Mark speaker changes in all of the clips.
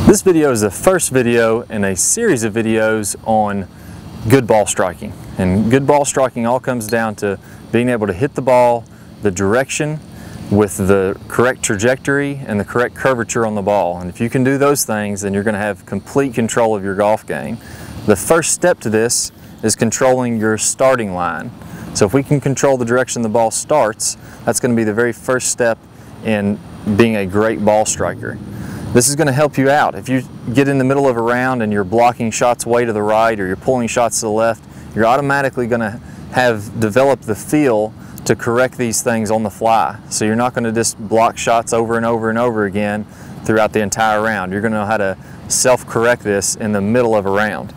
Speaker 1: This video is the first video in a series of videos on good ball striking. And good ball striking all comes down to being able to hit the ball, the direction, with the correct trajectory and the correct curvature on the ball. And if you can do those things, then you're going to have complete control of your golf game. The first step to this is controlling your starting line. So if we can control the direction the ball starts, that's going to be the very first step in being a great ball striker. This is going to help you out. If you get in the middle of a round and you're blocking shots way to the right or you're pulling shots to the left, you're automatically going to have developed the feel to correct these things on the fly. So you're not going to just block shots over and over and over again throughout the entire round. You're going to know how to self-correct this in the middle of a round.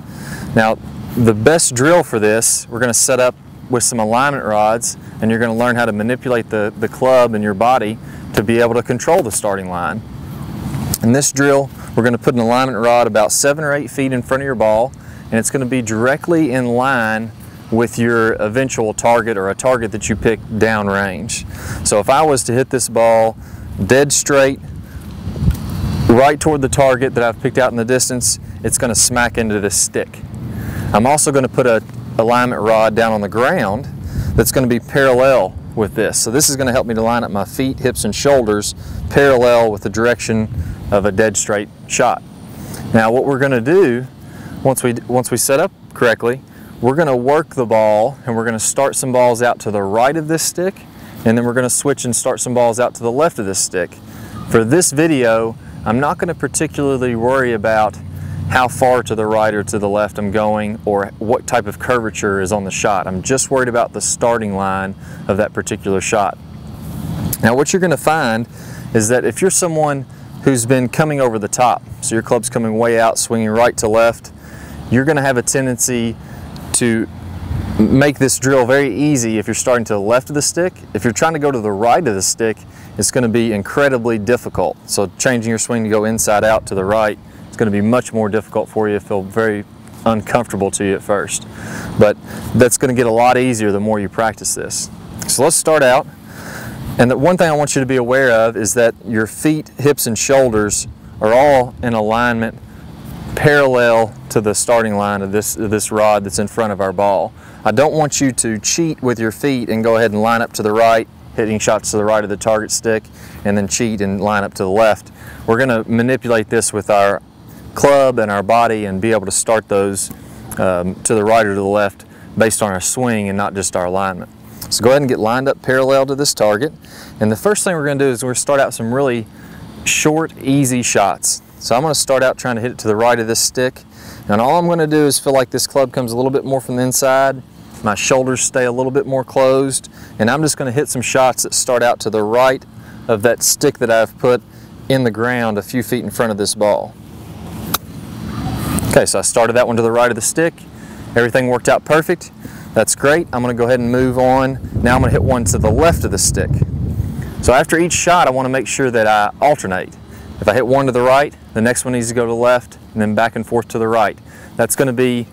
Speaker 1: Now, the best drill for this, we're going to set up with some alignment rods, and you're going to learn how to manipulate the club and your body to be able to control the starting line. In this drill, we're going to put an alignment rod about 7 or 8 feet in front of your ball, and it's going to be directly in line with your eventual target or a target that you pick downrange. So if I was to hit this ball dead straight, right toward the target that I've picked out in the distance, it's going to smack into this stick. I'm also going to put an alignment rod down on the ground that's going to be parallel with this. So this is going to help me to line up my feet, hips, and shoulders parallel with the direction of a dead straight shot. Now what we're going to do, once we set up correctly, we're going to work the ball, and we're going to start some balls out to the right of this stick, and then we're going to switch and start some balls out to the left of this stick. For this video, I'm not going to particularly worry about how far to the right or to the left I'm going or what type of curvature is on the shot. I'm just worried about the starting line of that particular shot. Now what you're going to find is that if you're someone who's been coming over the top, so your club's coming way out, swinging right to left, you're going to have a tendency to make this drill very easy if you're starting to the left of the stick. If you're trying to go to the right of the stick, it's going to be incredibly difficult. So changing your swing to go inside out to the right, it's going to be much more difficult for you. It'll feel very uncomfortable to you at first. But that's going to get a lot easier the more you practice this. So let's start out. And the one thing I want you to be aware of is that your feet, hips, and shoulders are all in alignment parallel to the starting line of this rod that's in front of our ball. I don't want you to cheat with your feet and go ahead and line up to the right, hitting shots to the right of the target stick, and then cheat and line up to the left. We're going to manipulate this with our club and our body and be able to start those to the right or to the left based on our swing and not just our alignment. So go ahead and get lined up parallel to this target, and the first thing we're going to do is we're going to start out some really short, easy shots. So I'm going to start out trying to hit it to the right of this stick, and all I'm going to do is feel like this club comes a little bit more from the inside, my shoulders stay a little bit more closed, and I'm just going to hit some shots that start out to the right of that stick that I've put in the ground a few feet in front of this ball. Okay, so I started that one to the right of the stick. Everything worked out perfect. That's great. I'm going to go ahead and move on. Now I'm going to hit one to the left of the stick. So after each shot, I want to make sure that I alternate. If I hit one to the right, the next one needs to go to the left, and then back and forth to the right. That's going to be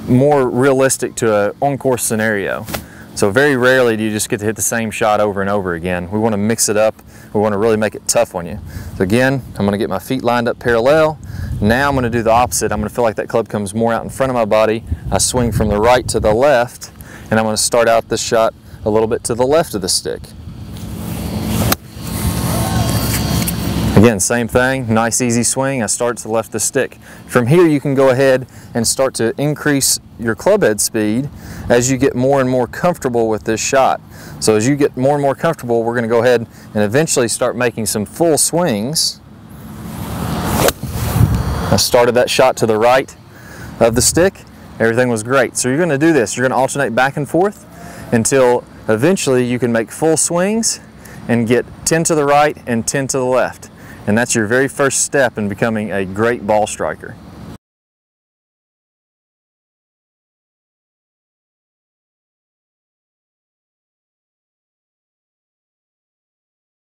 Speaker 1: more realistic to an on-course scenario. So very rarely do you just get to hit the same shot over and over again. We want to mix it up. We want to really make it tough on you. So again, I'm going to get my feet lined up parallel. Now I'm going to do the opposite. I'm going to feel like that club comes more out in front of my body. I swing from the right to the left, and I'm going to start out this shot a little bit to the left of the stick. Again, same thing, nice easy swing. I start to the left of the stick. From here you can go ahead and start to increase your club head speed as you get more and more comfortable with this shot. So as you get more and more comfortable, we're going to go ahead and eventually start making some full swings. I started that shot to the right of the stick. Everything was great. So you're going to do this. You're going to alternate back and forth until eventually you can make full swings and get 10 to the right and 10 to the left. And that's your very first step in becoming a great ball striker.